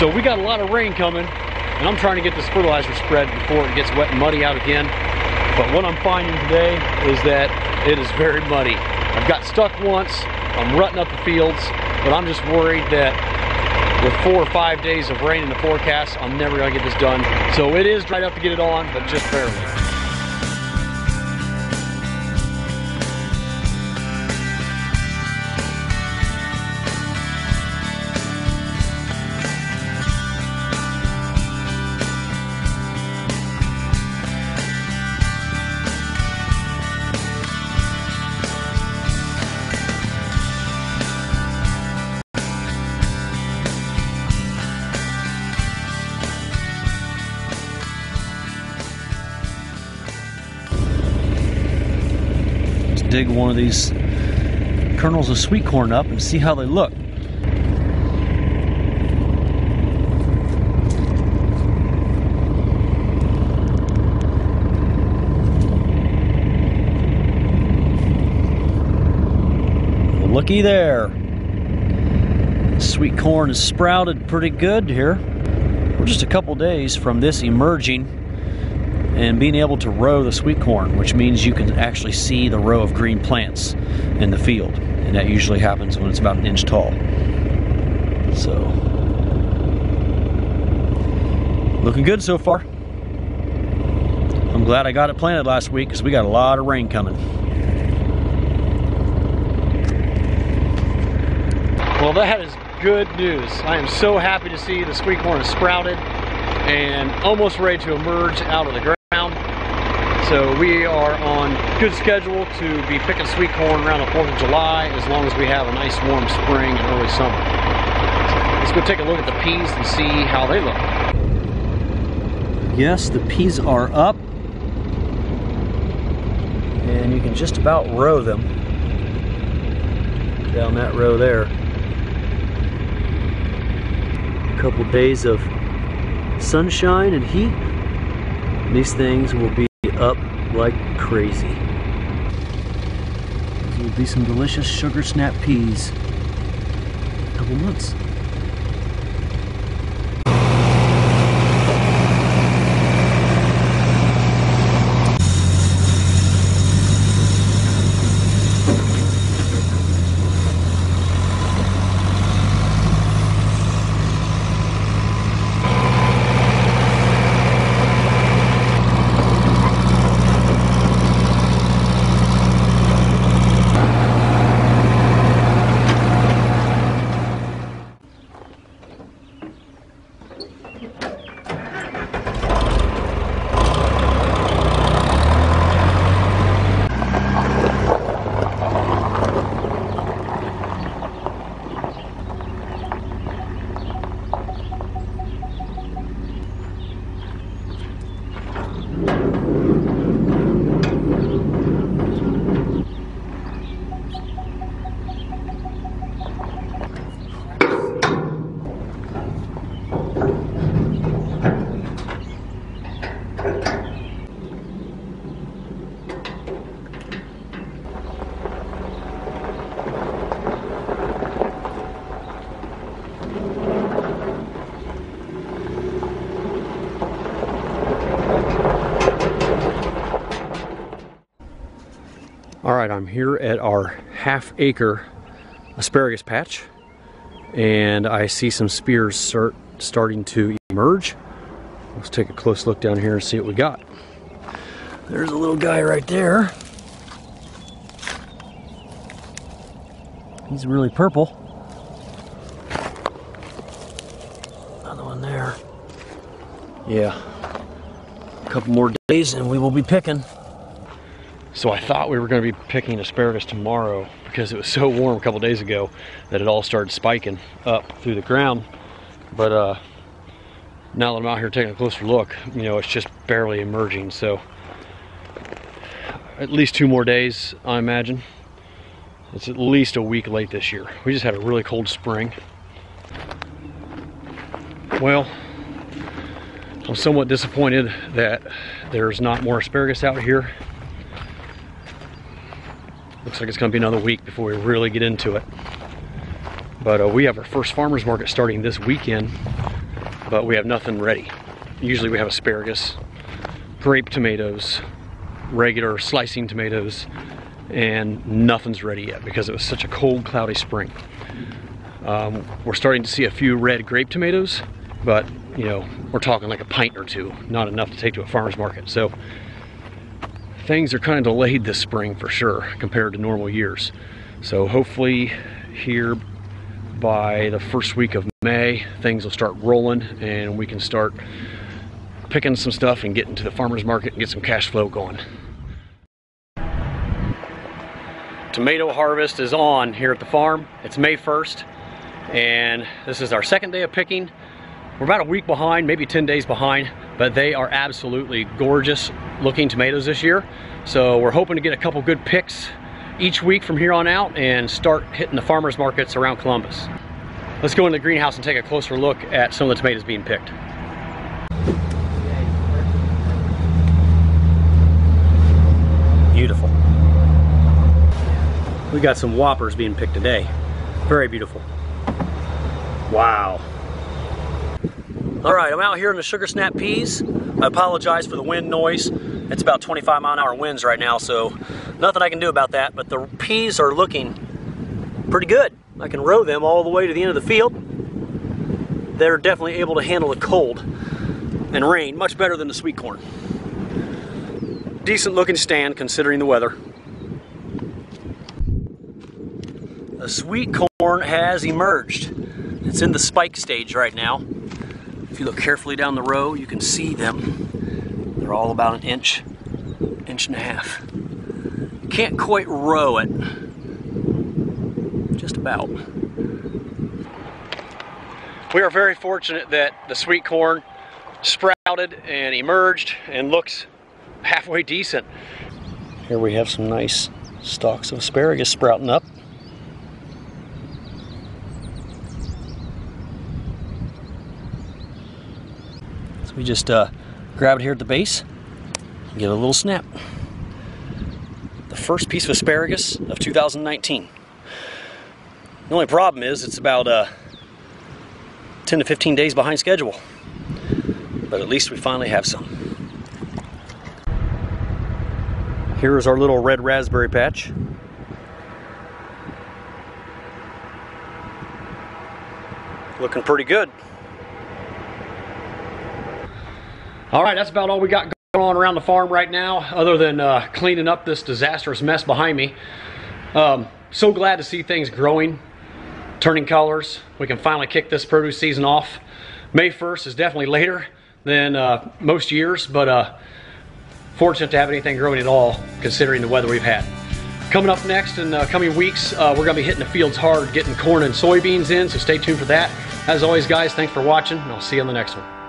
So we got a lot of rain coming, and I'm trying to get this fertilizer spread before it gets wet and muddy out again. But what I'm finding today is that it is very muddy. I've got stuck once, I'm rutting up the fields, but I'm just worried that with 4 or 5 days of rain in the forecast, I'm never gonna get this done. So it is dried up to get it on, but just barely. Dig one of these kernels of sweet corn up and see how they look. Looky there. Sweet corn is sprouted pretty good here. We're just a couple days from this emerging and being able to row the sweet corn, which means you can actually see the row of green plants in the field. And that usually happens when it's about 1 inch tall. So, looking good so far. I'm glad I got it planted last week because we got a lot of rain coming. Well, that is good news. I am so happy to see the sweet corn is sprouted and almost ready to emerge out of the ground. So we are on good schedule to be picking sweet corn around the 4th of July, as long as we have a nice warm spring and early summer. Let's go take a look at the peas and see how they look. Yes, the peas are up, and you can just about row them down that row there. A couple days of sunshine and heat, these things will be up like crazy. These will be some delicious sugar snap peas in a couple months. All right, I'm here at our half-acre asparagus patch, and I see some spears starting to emerge. Let's take a close look down here and see what we got. There's a little guy right there. He's really purple. Another one there. Yeah, a couple more days and we will be picking. So I thought we were going to be picking asparagus tomorrow because it was so warm a couple days ago that it all started spiking up through the ground. But now that I'm out here taking a closer look, you know, it's just barely emerging. So at least 2 more days, I imagine. It's at least a week late this year. We just had a really cold spring. Well, I'm somewhat disappointed that there's not more asparagus out here. Looks like it's going to be another week before we really get into it. But we have our first farmers market starting this weekend but we have nothing ready. Usually we have asparagus, grape tomatoes, regular slicing tomatoes, and nothing's ready yet because it was such a cold, cloudy spring. We're starting to see a few red grape tomatoes, but you know, we're talking like a pint or two, not enough to take to a farmer's market. So things are kind of delayed this spring for sure compared to normal years. So hopefully here by the first week of May, things will start rolling and we can start picking some stuff and getting to the farmer's market and get some cash flow going. Tomato harvest is on here at the farm. It's May 1st, and this is our second day of picking. We're about a week behind, maybe 10 days behind, but they are absolutely gorgeous looking tomatoes this year. So we're hoping to get a couple good picks each week from here on out and start hitting the farmers markets around Columbus. Let's go into the greenhouse and take a closer look at some of the tomatoes being picked. Beautiful. We got some whoppers being picked today. Very beautiful. Wow. All right, I'm out here in the sugar snap peas. I apologize for the wind noise. It's about 25-mile-an-hour winds right now, so nothing I can do about that, but the peas are looking pretty good. I can row them all the way to the end of the field. They're definitely able to handle the cold and rain much better than the sweet corn. Decent looking stand considering the weather. The sweet corn has emerged. It's in the spike stage right now. If you look carefully down the row, you can see them. They're all about an inch, inch and a half. Can't quite row it. Just about. We are very fortunate that the sweet corn sprouted and emerged and looks halfway decent. Here we have some nice stalks of asparagus sprouting up. So we just grab it here at the base and get a little snap. The first piece of asparagus of 2019. The only problem is it's about 10 to 15 days behind schedule, but at least we finally have some. Here's our little red raspberry patch. Looking pretty good. All right, that's about all we got going on around the farm right now, other than cleaning up this disastrous mess behind me. So glad to see things growing, turning colors. We can finally kick this produce season off. May 1st is definitely later than most years, but fortunate to have anything growing at all considering the weather we've had. Coming up next in the coming weeks, we're going to be hitting the fields hard, getting corn and soybeans in, so stay tuned for that. As always, guys, thanks for watching, and I'll see you on the next one.